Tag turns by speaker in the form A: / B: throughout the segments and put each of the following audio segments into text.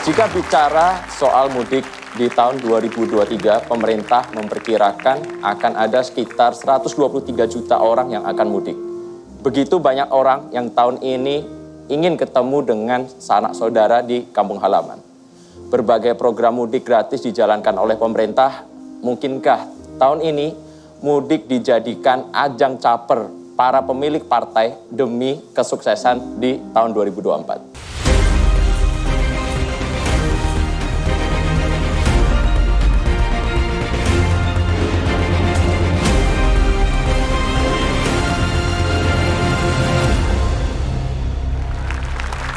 A: Jika bicara soal mudik di tahun 2023, pemerintah memperkirakan akan ada sekitar 123 juta orang yang akan mudik. Begitu banyak orang yang tahun ini ingin ketemu dengan sanak saudara di kampung halaman. Berbagai program mudik gratis dijalankan oleh pemerintah. Mungkinkah tahun ini mudik dijadikan ajang caper para pemilik partai demi kesuksesan di tahun 2024?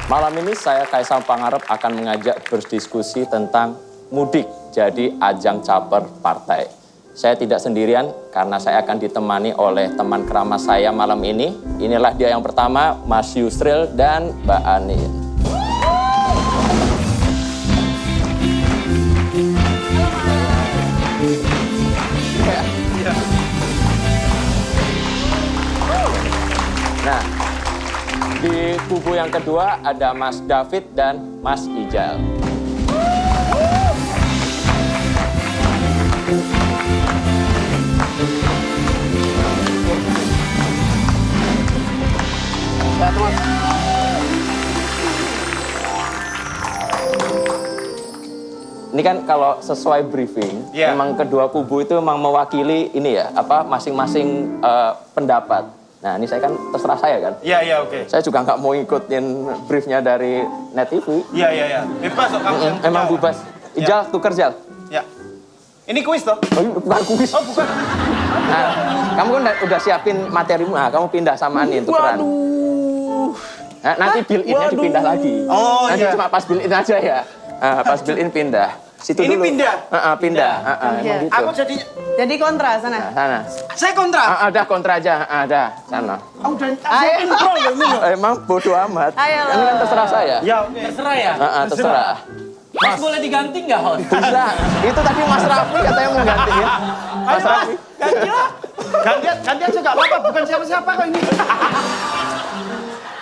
A: Malam ini saya Kaisang Pangarep akan mengajak berdiskusi tentang mudik jadi ajang caper partai. Saya tidak sendirian karena saya akan ditemani oleh teman keramas saya malam ini. Inilah dia yang pertama, Mas Yusril dan Mbak Ani. Nah, di kubu yang kedua ada Mas David dan Mas Ijal. Ini kan kalau sesuai briefing, memang kedua kubu itu memang mewakili ini ya, masing-masing pendapat. Nah, ini saya kan terserah saya kan?
B: Iya, oke.
A: Saya juga nggak mau ngikutin briefnya dari Net TV.
B: Iya. Bebas kok kamu.
A: Emang bebas. Ijal, tuker Jal.
B: Ya. Ini kuis toh?
A: Oh, ini bukan kuis.
B: Oh, bukan.
A: Nah, kamu kan udah siapin materimu. Nah, kamu pindah sama Ani tukeran.
B: Waduh.
A: Nah, nanti build-in-nya dipindah lagi.
B: Oh,
A: nanti
B: iya.
A: cuma pas build-in aja ya. Pas build-in pindah. Situ
B: ini
A: dulu.
B: pindah?
A: Pindah.
C: Iya.
A: Gitu.
B: Aku
C: Jadi kontra sana.
A: Nah, sana.
B: Saya kontra.
A: Udah kontra aja. Ada sana.
C: Ayo.
A: Emang bodoh amat.
C: Ayo.
A: Ini kan terserah saya.
B: Ya, oke.
D: Terserah ya?
A: Terserah.
D: Mas boleh diganti nggak, Hon?
A: Bisa. Itu tadi Mas Raffi katanya mau gantiin. Mas Raffi.
B: Gantian juga apa-apa, bukan siapa-siapa kok ini.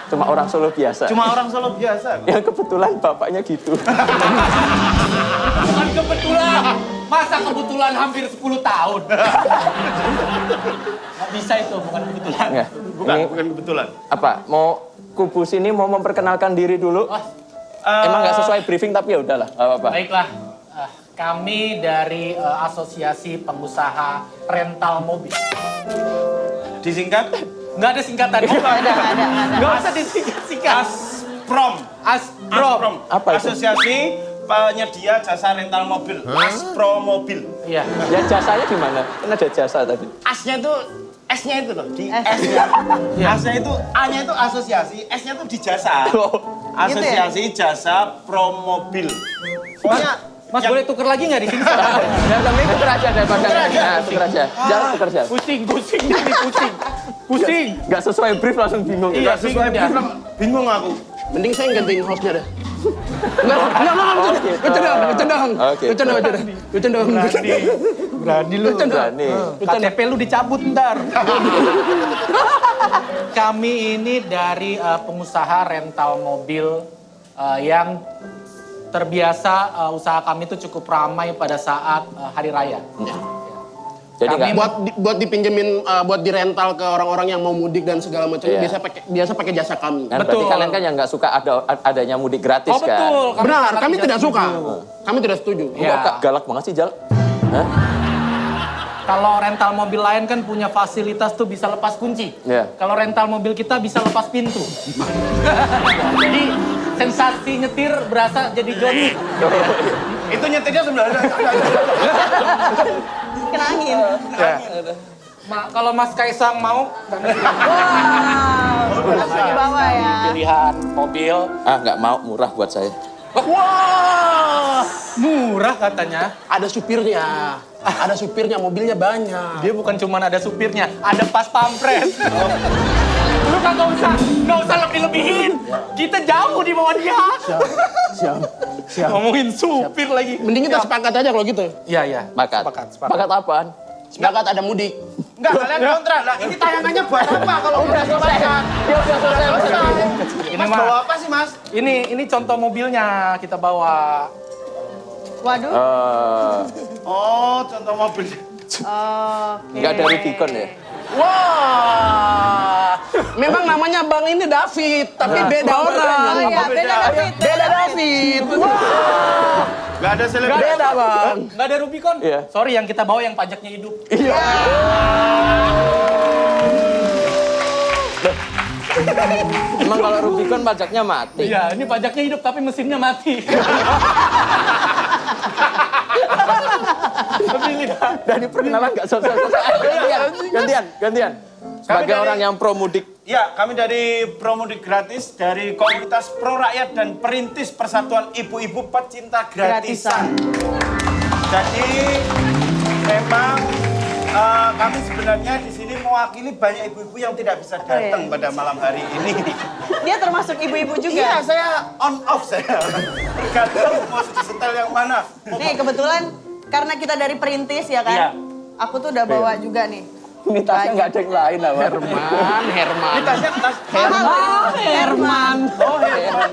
A: Cuma orang Solo biasa.
B: Cuma orang Solo biasa.
A: Yang kebetulan bapaknya gitu.
D: Bukan kebetulan. Masa kebetulan hampir 10 tahun? Nggak bisa itu, bukan kebetulan.
A: Enggak.
B: Bukan kebetulan.
A: Apa? Mau kubu sini mau memperkenalkan diri dulu? Emang nggak sesuai briefing tapi ya udahlah. Apa-apa.
D: Baiklah, kami dari Asosiasi Pengusaha Rental Mobil.
B: Disingkat?
D: Nggak ada singkatan.
C: Ada.
D: Nggak usah disingkat-singkat.
B: Asprom.
D: Asprom.
A: Apa itu?
B: Asosiasi penyedia jasa rental mobil. Aspro Mobil.
D: Iya.
A: Ya jasanya di mana? Kan ada jasa tadi.
B: S-nya itu S-nya itu loh, di
C: S.
B: S-nya. A-nya itu, A-nya itu asosiasi, S-nya itu di jasa. Asosiasi Jasa Pro Mobil. Pokoknya
D: Mas boleh tuker lagi nggak di sini?
A: Ya, tapi tuker aja daripada. Nah, tuker aja. Jangan tuker aja.
D: Pusing.
A: Nggak sesuai brief langsung bingung.
B: Iya, bingung aku.
E: Mending saya gantiin hostnya deh. Enggak, bercanda.
D: Berani lu.
A: Berani.
D: KTP lu dicabut ntar. Kami ini dari pengusaha rental mobil yang terbiasa usaha kami itu cukup ramai pada saat hari raya.
A: Jadi
D: Kami
A: nggak
E: Buat dipinjemin, buat dirental ke orang-orang yang mau mudik dan segala macam.
A: Iya.
E: Biasa pakai jasa kami.
A: Kan berarti kalian kan yang nggak suka adanya mudik gratis
D: Oh
A: kan?
D: betul.
E: Benar, kami
D: sangat
E: tidak suka.
D: setuju.
E: Kami tidak setuju.
D: Iya.
A: Kok galak banget sih Jal? Hah?
D: Kalau rental mobil lain kan punya fasilitas tuh bisa lepas kunci.
A: Iya.
D: Kalau rental mobil kita bisa lepas pintu. Jadi sensasi nyetir berasa jadi John Wick.
B: Itu nyetirnya sebenarnya.
C: Kena angin.
D: Kalau Mas Kaisang mau
C: Wow. Langsung di bawah ya.
D: pilihan mobil.
A: Nggak mau, murah buat saya.
D: Wah, murah katanya.
E: Ada supirnya. Ada supirnya, mobilnya banyak.
D: Dia bukan cuma ada supirnya, ada pas pampres. Lu nggak usah lebih-lebihin. Kita jauh di bawah dia.
E: Siap.
D: Ngomongin supir lagi.
E: Mending kita sepakat aja kalau gitu.
D: Iya.
A: Sepakat apaan?
E: Sepakat ada mudik.
B: Enggak, kalian kontra. Lah, ini tayangannya buat apa kalau udah selesai?
A: Dia udah selesai.
D: Ini
B: Mas
D: mah
B: bawa apa sih, Mas? Mas?
D: Ini contoh mobilnya kita bawa.
C: Waduh.
B: Oh, contoh mobil.
C: Oke.
A: Nggak ada Rubicon ya?
E: Wah, memang namanya Bang ini David, tapi beda orang.
C: Oh iya, beda David.
E: Beda David. Wah,
B: Gak ada selebriti.
E: beda Bang.
D: Nggak ada Rubicon?
A: Iya.
D: Sorry, yang kita bawa yang pajaknya hidup.
A: Emang kalau Rubicon pajaknya mati.
D: Iya, ini pajaknya hidup tapi mesinnya mati.
A: Dari perkenalan nggak selesai. Gantian. Sebagai
B: dari-
A: orang yang pro mudik.
B: Ya, kami dari Promudik Gratis, dari komunitas pro rakyat dan perintis Persatuan Ibu-Ibu Pecinta Gratisan. Jadi, memang kami sebenarnya di sini mewakili banyak ibu-ibu yang tidak bisa datang pada malam hari ini.
C: Dia termasuk ibu-ibu juga.
B: Iya, saya on off saya. Tergantung mau disetel yang mana.
C: Nih kebetulan karena kita dari perintis ya kan.
B: Iya.
C: Aku tuh udah bawa juga nih.
A: Ini tasnya nggak ada yang lain apa?
E: Herman.
B: Ini tasnya tas
C: Herman.
B: Oh, Herman.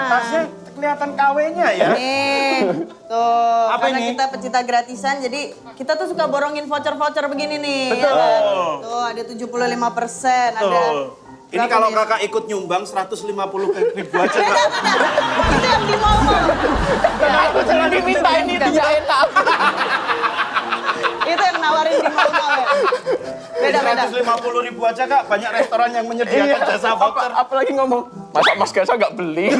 B: Tasnya kelihatan KW-nya ya.
C: Nih, tuh.
B: Apa
C: Karena
B: ini?
C: kita pecinta gratisan, jadi kita tuh suka borongin voucher-voucher begini nih.
B: Betul.
C: Ya kan? Tuh ada 75%, ada.
B: Tuh. Ini
C: berapa
B: kalau
C: nih?
B: kakak ikut nyumbang 150.000 aja, Kak.
C: Itu yang di mall-mall.
D: Jangan diminta ini tidak enak.
C: Itu yang nawarin di mall-mall ya. Beda-beda.
B: 150.000 aja, Kak. Banyak restoran yang menyediakan jasa voucher.
A: Apalagi ngomong, masa Mas Gasa nggak beli?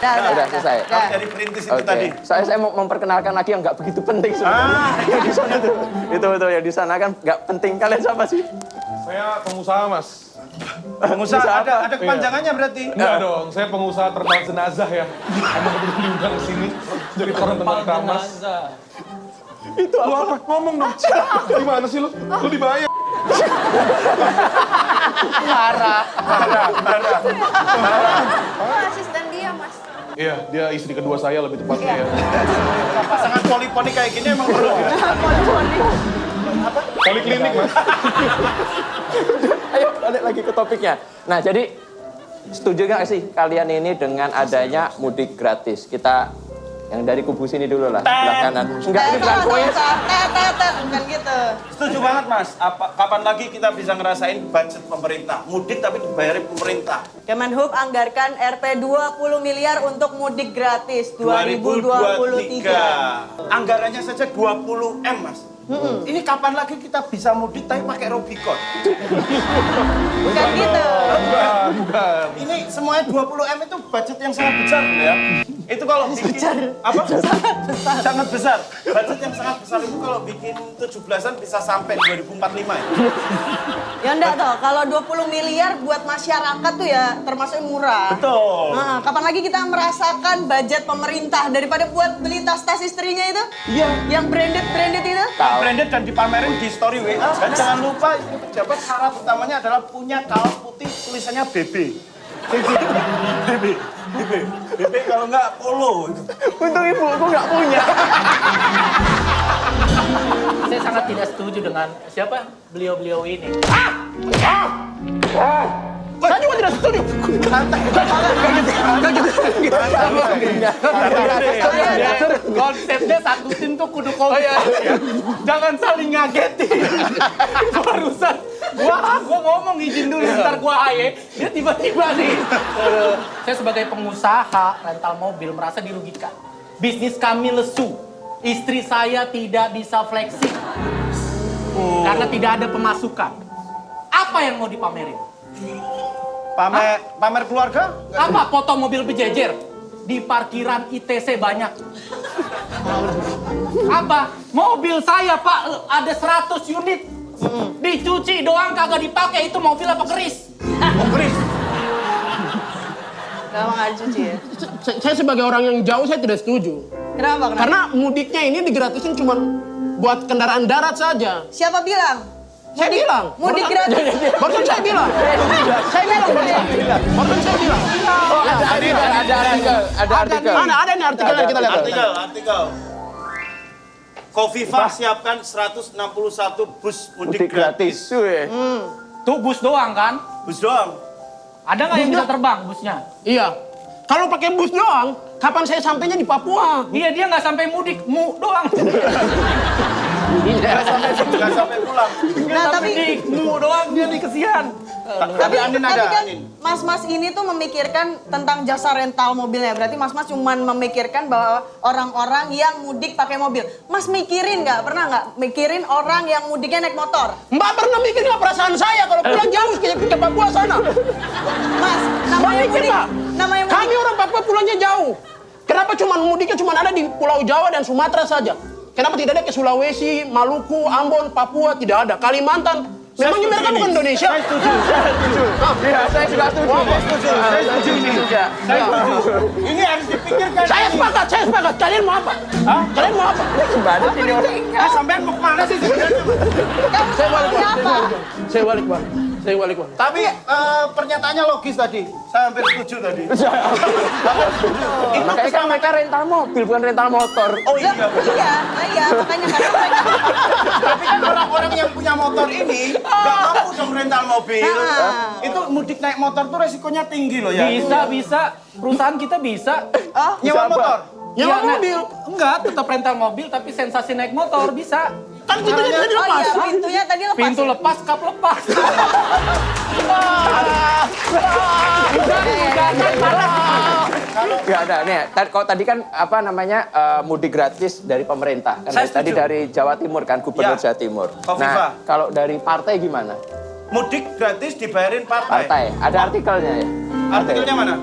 A: Udah selesai.
B: Kami dari perintis itu
A: Oke.
B: tadi.
A: Saya mau memperkenalkan lagi yang nggak begitu penting sebenarnya. Yang di sana tuh. Itu yang di sana kan nggak penting. Kalian siapa sih?
F: Saya pengusaha, Mas.
B: Pengusaha
A: Bisa apa?
B: ada kepanjangannya berarti.
F: Enggak dong, saya pengusaha terpal jenazah ya. Emang kebetulan diundang ke sini jadi orang tentang keramas.
A: Itu
F: Lu apa? Ngomong dong. Gimana sih lu? Lu dibayar.
D: Parah.
G: Asisten dia, Mas.
F: Iya, dia istri kedua saya lebih tepatnya ya.
B: Pasangan poliponik kayak gini emang perlu.
F: Poliklinik, Mas.
A: Ayo balik lagi ke topiknya. Nah jadi setuju nggak sih kalian ini dengan adanya mudik gratis? Kita yang dari kubu sini dulu lah, sebelah kanan. Enggak, ini bukan kuis.
C: Bukan gitu.
B: Setuju banget, Mas. Kapan lagi kita bisa ngerasain budget pemerintah? Mudik tapi dibayarin pemerintah.
C: Kemenhub anggarkan Rp 20 miliar untuk mudik gratis 2023.
B: Anggarannya saja 20 M, Mas. Ini kapan lagi kita bisa mudik tapi pakai Rubicon?
C: Bukan gitu.
F: Bukan.
B: Ini semuanya 20 M itu budget yang sangat besar ya. Itu kalau bikin apa? Sangat besar. Budget yang sangat besar itu kalau bikin 17-an bisa sampai 2045 ya.
C: Ya enggak toh, kalau 20 miliar buat masyarakat tuh ya termasuk murah.
B: Betul.
C: Nah, kapan lagi kita merasakan budget pemerintah daripada buat beli tas-tas istrinya itu?
B: Iya.
C: Yang branded itu?
B: Branded dan dipamerin di story WA. Dan jangan lupa ini pejabat syarat utamanya adalah punya kaos putih tulisannya BB. BB kalau nggak polo.
A: Untung ibuku nggak punya.
D: Saya sangat tidak setuju dengan siapa beliau-beliau ini.
E: Saya juga tidak setuju.
D: Konsepnya satu tim tuh kudu kompak. Jangan saling ngagetin. Barusan gua ngomong izin dulu ntar gua aye, dia tiba-tiba nih. Saya sebagai pengusaha rental mobil merasa dirugikan. Bisnis kami lesu. Istri saya tidak bisa fleksi. Karena tidak ada pemasukan. Apa yang mau dipamerin?
B: Pamer keluarga?
D: Apa foto mobil berjejer? Di parkiran ITC banyak. Apa? Mobil saya, Pak, ada 100 unit. Dicuci doang kagak dipakai, itu mobil apa keris?
B: Oh, Chris.
C: Kenapa nggak dicuci ya?
E: Saya sebagai orang yang jauh saya tidak setuju.
C: Kenapa?
E: Karena mudiknya ini digratisin cuma buat kendaraan darat saja.
C: Siapa bilang?
E: Saya bilang.
C: Mudik gratis.
E: Barusan saya bilang. Saya bilang barusan saya bilang.
A: Ada artikel.
E: Ada nih artikelnya kita lihat.
B: Artikel. Kofifa siapkan 161 bus mudik
A: Mudik
B: gratis.
A: gratis. Weh.
D: Tuh bus doang kan?
B: Bus doang.
D: Ada nggak yang bisa terbang busnya?
E: Iya. Kalau pakai bus doang, kapan saya sampainya di Papua?
D: Iya, dia nggak sampai mudik, doang.
B: Nggak sampai pulang.
C: Nah, tapi
D: doang dia nih, kesian.
B: Tapi Andin ada,
C: kan
B: Andin.
C: mas-mas ini tuh memikirkan tentang jasa rental mobilnya. Berarti mas-mas cuma memikirkan bahwa orang-orang yang mudik pakai mobil. Mas mikirin nggak? Pernah nggak mikirin orang yang mudiknya naik motor?
E: Mbak pernah mikir nggak perasaan saya kalau pulang jauh ke Papua sana?
C: Mas, namanya
E: Mbak mikir
C: mudik.
E: nggak?
C: Namanya mudik.
E: Kami orang Papua pulangnya jauh. Kenapa cuma mudiknya cuma ada di Pulau Jawa dan Sumatera saja? Kenapa tidak ada ke Sulawesi, Maluku, Ambon, Papua? Tidak ada. Kalimantan. Memangnya mereka bukan Indonesia?
B: Saya setuju.
A: Iya, saya juga setuju.
B: Saya setuju ini. Saya setuju. Ini harus dipikirkan.
E: Saya sepakat. Kalian mau apa? Kalian mau apa?
A: Gimana sih ini orang?
B: Sampean mau kemana sih sebenarnya?
E: Saya balik, Bang.
C: Siapa?
E: Saya balik, Bang.
B: Tapi pernyataannya logis tadi. Saya hampir setuju tadi.
A: Makanya kan mereka rental mobil, bukan rental motor.
B: Oh iya.
C: Iya, makanya karena mereka
B: Tapi kan orang-orang yang punya motor ini nggak mampu dong rental mobil.
C: Nah.
B: Itu mudik naik motor tuh resikonya tinggi loh ya.
D: Bisa. Perusahaan kita bisa.
B: Nyewa motor.
E: Nyewa
D: Iya,
E: mobil.
D: Enggak, tetap rental mobil, tapi sensasi naik motor bisa.
E: Kan pintunya bisa
C: Oh
E: dilepas.
C: iya, pintunya tadi lepas.
D: Pintu
C: ya?
D: lepas, kap lepas.
A: Nggak ada nih. Kalau tadi kan apa namanya mudik gratis dari pemerintah. Kan
B: Saya
A: tadi
B: setuju.
A: dari Jawa Timur kan, Gubernur
B: Ya.
A: Jawa Timur.
B: Kofifa.
A: Nah, kalau dari partai gimana?
B: Mudik gratis dibayarin partai.
A: Partai. Ada artikelnya ya?
B: Artikelnya mana?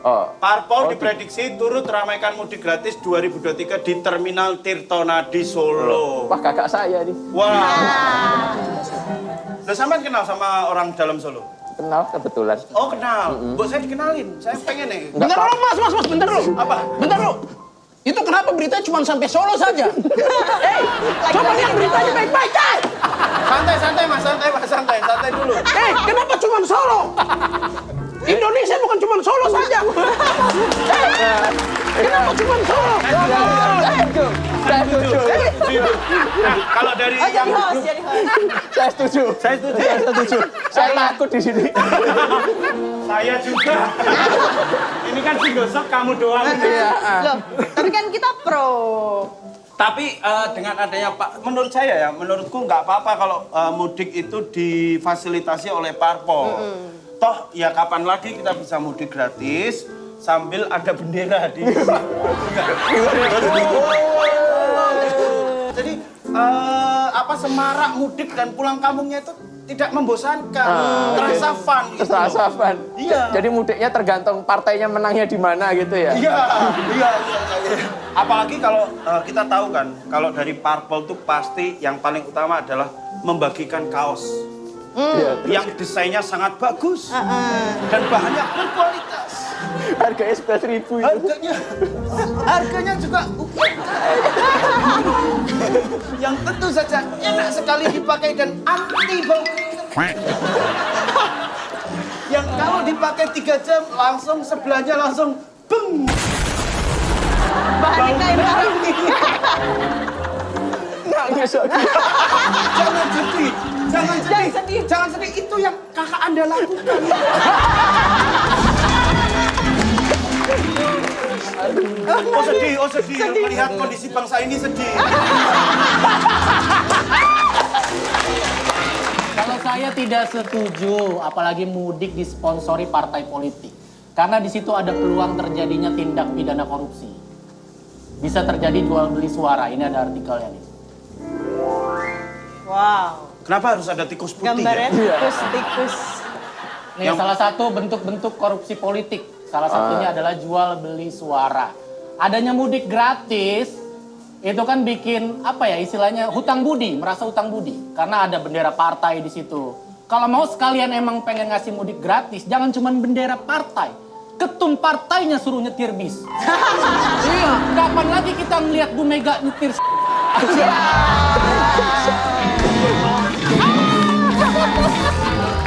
A: Oh.
B: Parpol diprediksi turut ramaikan mudik gratis 2023 di Terminal Tirtonadi Solo.
A: Wah, kakak saya nih.
B: Wah. Lo sampean kenal sama orang dalam Solo?
A: Kenal kebetulan.
B: Oh kenal. Bu saya dikenalin. Saya pengen nih.
E: Bentar dulu, Mas, bentar dulu.
B: Apa?
E: Bentar dulu. Itu kenapa beritanya cuma sampai Solo saja? Coba lihat beritanya baik-baik,
B: Santai mas, santai dulu.
E: Kenapa cuma Solo? Indonesia bukan cuma Solo saja. Kenapa cuma Solo?
A: Saya setuju.
B: Nah, kalau dari
C: Oh, jadi host.
A: Saya setuju. Saya takut di sini.
B: saya juga. Ini kan single shot kamu doang.
C: Loh, tapi kan kita pro.
B: Tapi dengan adanya Pak, menurut saya ya, menurutku nggak apa-apa kalau mudik itu difasilitasi oleh parpol. Toh ya kapan lagi kita bisa mudik gratis sambil ada bendera di. Jadi apa semarak mudik dan pulang kampungnya itu tidak membosankan, terasa fun. Gitu loh.
A: Terasa fun.
B: Iya.
A: Jadi mudiknya tergantung partainya menangnya di mana gitu ya.
B: Iya. Apalagi kalau kita tahu kan, kalau dari parpol tuh pasti yang paling utama adalah membagikan kaos.
A: Iya.
B: Yang desainnya sangat bagus dan bahannya berkualitas.
A: Harganya 11.000 itu.
B: Harganya juga yang tentu saja enak sekali dipakai dan anti bau keringat. Yang kalau dipakai 3 jam langsung sebelahnya langsung beng.
C: Bahannya kain baru.
A: Nangis aku.
B: Jangan sedih. Jangan sedih. Itu yang kakak Anda lakukan. Oh sedih. Melihat kondisi bangsa ini sedih.
D: Kalau saya tidak setuju, apalagi mudik disponsori partai politik. Karena di situ ada peluang terjadinya tindak pidana korupsi. Bisa terjadi jual beli suara. Ini ada artikelnya nih.
C: Wow.
B: Kenapa harus ada tikus putih
C: Gambarnya
B: ya?
C: tikus.
D: Nih salah satu bentuk-bentuk korupsi politik. Salah satunya adalah jual beli suara. Adanya mudik gratis itu kan bikin apa ya istilahnya hutang budi, merasa hutang budi karena ada bendera partai di situ. Kalau mau sekalian emang pengen ngasih mudik gratis, jangan cuma bendera partai. Ketum partainya suruh nyetir bis. Iya, kapan lagi kita ngelihat Bu Mega nyetir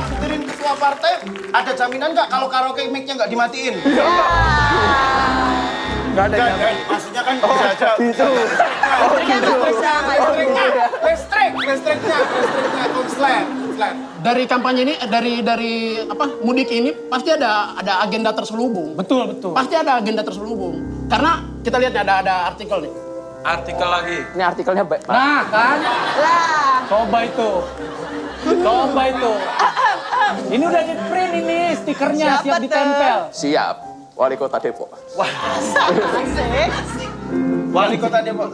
B: Setirin ketua partai, ada jaminan nggak kalau karaoke mic-nya nggak dimatiin?
A: Nggak ada yang...
B: Maksudnya kan bisa aja.
A: Gitu.
C: Listriknya nggak bisa.
B: Listriknya konslet.
E: dari kampanye ini, dari apa mudik ini pasti ada agenda terselubung.
D: Betul, betul.
E: Pasti ada agenda terselubung. Karena kita lihat nih, ada artikel nih.
B: Artikel lagi.
A: Ini artikelnya baik.
D: Nah, kan?
C: Lah.
D: Coba itu. Coba itu. Ini udah di print ini, stikernya
C: Siapa
D: siap
C: tuh?
D: ditempel.
A: Siap. Wali Kota Depok.
B: Wali Kota Depok.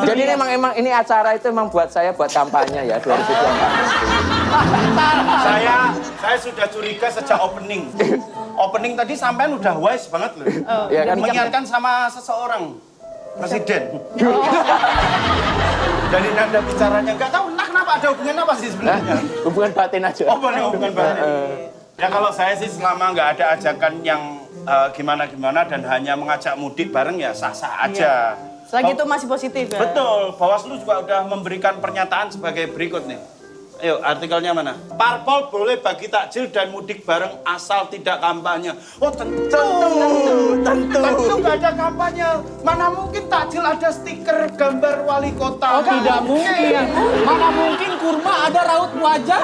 A: Jadi ini emang ini acara itu emang buat saya buat kampanye ya 2024.
B: Saya sudah curiga sejak opening. Opening tadi sampean udah wise banget loh.
A: Iya kan?
B: Mengingatkan sama seseorang presiden. Dari nada bicaranya nggak tahu entah kenapa ada hubungan apa sih sebenarnya.
A: Hubungan batin aja.
B: Oh, hubungan batin. Ya kalau saya sih selama nggak ada ajakan yang gimana-gimana dan hanya mengajak mudik bareng ya sah-sah aja.
C: Selagi itu masih positif ya.
B: Betul, Bawaslu juga udah memberikan pernyataan sebagai berikut nih. Ayo, artikelnya mana? Parpol boleh bagi takjil dan mudik bareng asal tidak kampanye. Oh tentu nggak ada kampanye. Mana mungkin takjil ada stiker gambar wali kota?
D: Oh, tidak mungkin. Mana mungkin kurma ada raut wajah?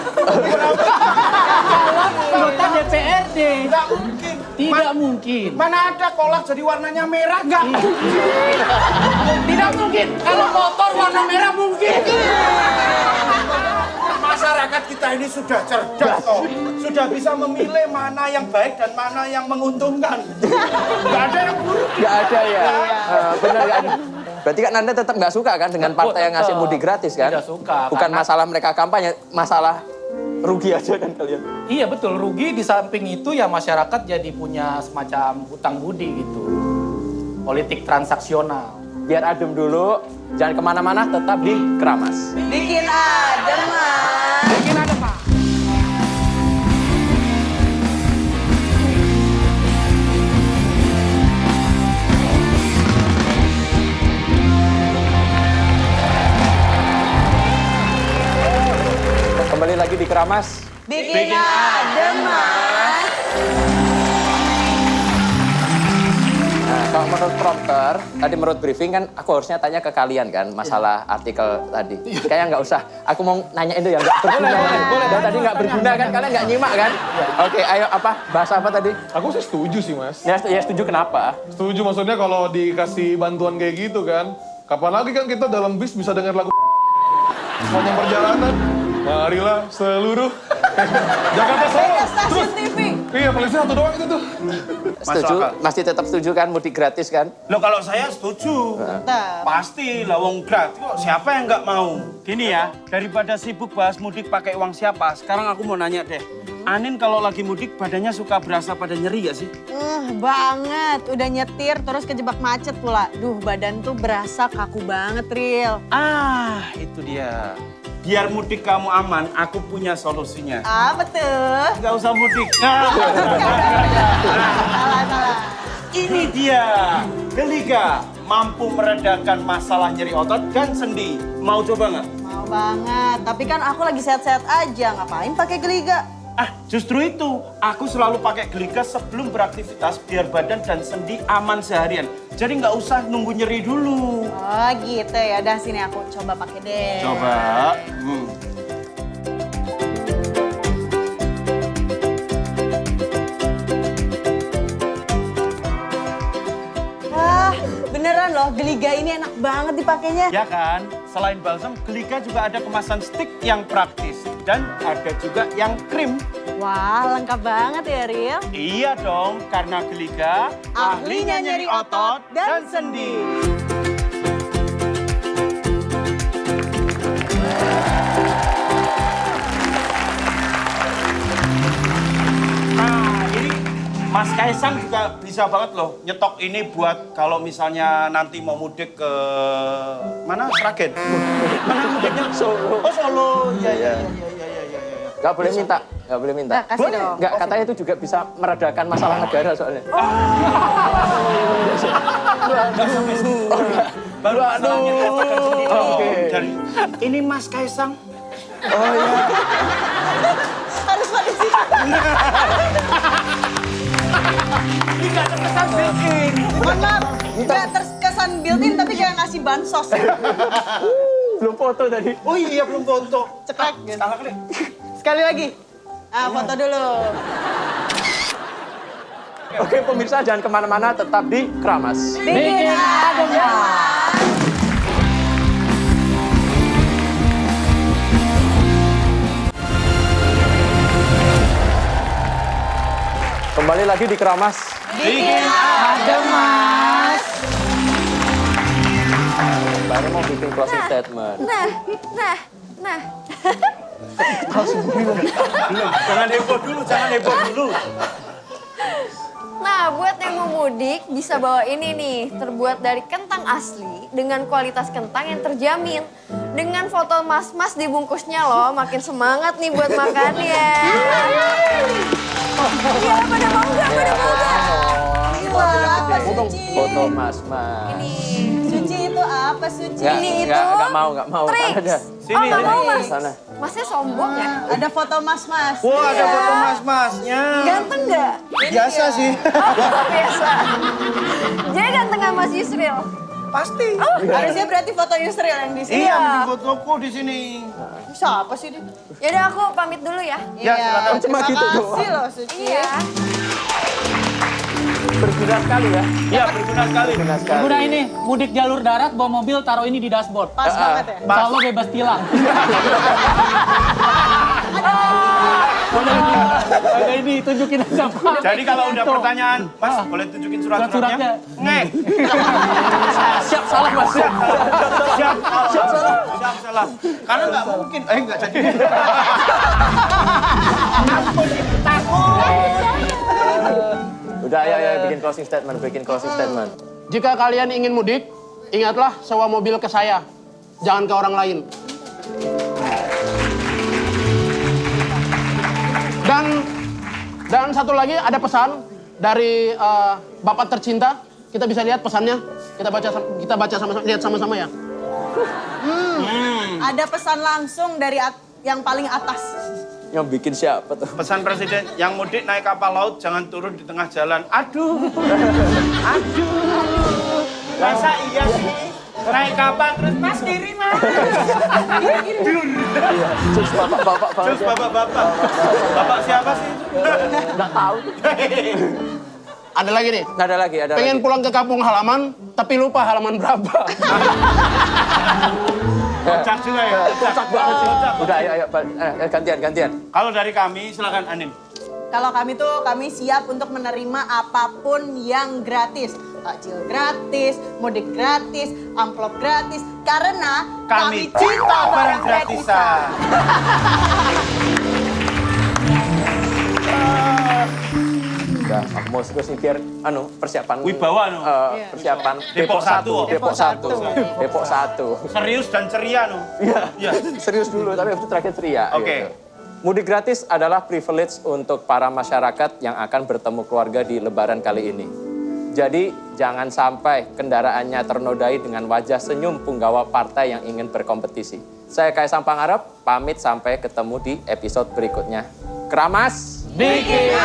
D: Calon anggota DPRD.
B: Nggak mungkin.
D: Tidak mungkin.
B: Mana ada kolak jadi warnanya merah? Nggak
D: Tidak mungkin. Kalau motor warna merah mungkin.
B: Masyarakat kita ini sudah cerdas toh. Sudah bisa memilih mana yang baik dan mana yang menguntungkan. Nggak ada yang buruk.
A: Nggak ada ya. Benar kan? Berarti kan Anda tetap nggak suka kan dengan partai yang ngasih mudik gratis kan?
D: Tidak suka.
A: Bukan
D: karena-
A: masalah mereka kampanye, masalah rugi aja kan kalian.
D: Iya betul, rugi di samping itu ya masyarakat jadi punya semacam hutang budi gitu. Politik transaksional.
A: Biar adem dulu, jangan kemana-mana, tetap di Keramas.
C: Bikin adem, Mas.
D: Bikin ada Pak.
A: Kembali lagi di Keramas.
C: Bikin adem, Mas.
A: Nah, kalau menurut prompter, tadi menurut briefing kan aku harusnya tanya ke kalian kan masalah artikel tadi. Kayaknya nggak usah. Aku mau nanya itu yang nggak berguna. Boleh. Tadi nggak berguna kan, kalian nggak nyimak kan? Oke, ayo apa? Bahas apa tadi?
F: Aku sih setuju sih, Mas.
A: Ya setuju kenapa?
F: Setuju maksudnya kalau dikasih bantuan kayak gitu kan. Kapan lagi kan kita dalam bis bisa dengar lagu sepanjang perjalanan. Marilah seluruh Jakarta Solo.
C: Beda stasiun
F: Terus,
C: TV.
F: iya paling satu doang itu tuh.
A: Setuju?
B: akal.
A: Masih tetap setuju kan mudik gratis kan?
B: Loh kalau saya setuju.
C: Tetap.
B: Pasti lawang gratis kok siapa yang nggak mau? Gini ya, daripada sibuk bahas mudik pakai uang siapa, sekarang aku mau nanya deh. Anin kalau lagi mudik badannya suka berasa pada nyeri gak sih?
C: Banget. Udah nyetir terus kejebak macet pula. Duh, badan tuh berasa kaku banget, Ril.
B: Ah, itu dia. Biar mudik kamu aman, aku punya solusinya.
C: Apa tuh?
B: Nggak usah mudik.
C: Salah.
B: Ini dia, Geliga mampu meredakan masalah nyeri otot dan sendi. Mau coba nggak?
C: Mau banget. Tapi kan aku lagi sehat-sehat aja. Ngapain pakai Geliga?
B: Ah, justru itu. Aku selalu pakai Geliga sebelum beraktivitas biar badan dan sendi aman seharian. Jadi nggak usah nunggu nyeri dulu.
C: Oh gitu ya. Udah sini aku coba pakai deh.
B: Coba.
C: Wah, beneran loh. Geliga ini enak banget dipakainya.
B: Ya kan? Selain balsam, Geliga juga ada kemasan stick yang praktis. Dan ada juga yang krim.
C: Wah, lengkap banget ya, Ril.
B: Iya dong, karena Geliga ahlinya nyeri otot dan sendi. Nah, ini Mas Kaisang juga bisa banget loh nyetok ini buat kalau misalnya nanti mau mudik ke mana? Sragen. Mana mudiknya? Solo. Oh, Solo. Iya.
A: Nggak boleh minta, nggak boleh minta.
C: Nah, kasih dong.
A: Nggak, katanya itu juga bisa meredakan masalah negara soalnya.
B: Baru masalahnya otot dan sendi.
A: Oke.
B: Dan ini Mas Kaisang.
C: Harus pakai sih.
B: Ini nggak terkesan built-in.
C: Mohon maaf, nggak terkesan built-in tapi kayak ngasih bansos.
A: Belum foto tadi.
B: Oh iya, belum foto.
C: Cekrek gitu.
B: Salah kali.
C: Sekali lagi. Foto dulu.
A: Oke pemirsa jangan kemana-mana, tetap di Kramas.
C: Bikin adem Mas.
A: Kembali lagi di Kramas.
C: Bikin adem Mas.
A: Baru mau bikin closing statement.
G: Nah.
B: Jangan heboh dulu.
G: Nah, buat yang mau mudik bisa bawa ini nih, terbuat dari kentang asli dengan kualitas kentang yang terjamin. Dengan foto mas-mas dibungkusnya loh, makin semangat nih buat makannya. Iya, pada mau nggak?
C: Gila, apa Suci?
A: Foto mas-mas.
G: Ini.
C: Suci itu apa Suci?
A: Nggak,
G: Ini
A: nggak mau.
G: Triks.
A: Ada.
G: Oh, nggak mau mas.
A: Sana.
G: Masnya sombong ya?
C: Ada foto mas-mas.
B: Wah, ada foto mas-masnya.
G: Ganteng nggak?
B: Biasa sih.
G: Oh, biasa. Jadi gantengan Mas Yusril?
B: Pasti.
C: Harusnya berarti foto Yusril yang di sini.
B: Iya, bikin fotoku di sini.
C: Siapa sih dia?
G: Yaudah aku pamit dulu ya.
B: Ya, silakan.
A: Cuma gitu
C: Terima
A: doang.
C: kasih loh Suci.
G: Iya.
A: Berguna sekali ya.
B: Iya, berguna sekali.
A: Berguna sekali.
D: Udah ini, mudik jalur darat, bawa mobil, taruh ini di dashboard.
C: Pas banget ya.
D: Insya Allah bebas tilang. Ada ini, tunjukin aja Pak.
B: Jadi kalau udah
D: Tuh.
B: pertanyaan, Mas, boleh tunjukin surat-suratnya?
D: Surat-suratnya.
B: Ngek.
D: Siap, salah Mas.
B: Siap salah. Karena nggak mungkin. Nggak jadi.
A: Udah ayo bikin closing statement.
E: Jika kalian ingin mudik, ingatlah sewa mobil ke saya. Jangan ke orang lain. Dan satu lagi ada pesan dari Bapak tercinta. Kita bisa lihat pesannya. Kita baca sama-sama, lihat sama-sama ya.
C: Ada pesan langsung dari yang paling atas.
A: Yang bikin siapa tuh?
B: Pesan presiden, yang mudik naik kapal laut jangan turun di tengah jalan. Aduh. Masa iya sih? Naik kapal terus mas kiri mas.
A: Terus bapak-bapak banget
B: Terus
A: ya.
B: bapak-bapak. Bapak siapa sih itu?
A: Nggak tahu.
E: Ada lagi nih.
A: Ada lagi.
E: Pengen pulang ke kampung halaman, tapi lupa halaman berapa.
B: Kocak juga ya.
A: Kocak banget sih. Udah ayo gantian.
B: Kalau dari kami silakan Anin.
C: Kalau kami siap untuk menerima apapun yang gratis. Takjil gratis, mudik gratis, amplop gratis. Karena
B: Kami cinta barang gratisan.
A: Udah, aku mau terus nih biar persiapan.
B: Wibawa, no.
A: Persiapan
B: Depok 1.
A: Depok 1.
B: Serius dan ceria no.
A: Iya. Serius dulu tapi itu terakhir ceria.
B: Oke.
A: Gitu. Mudik gratis adalah privilege untuk para masyarakat yang akan bertemu keluarga di Lebaran kali ini. Jadi jangan sampai kendaraannya ternodai dengan wajah senyum punggawa partai yang ingin berkompetisi. Saya Kaisang Pangarep, pamit sampai ketemu di episode berikutnya. Kramas!
D: Bikin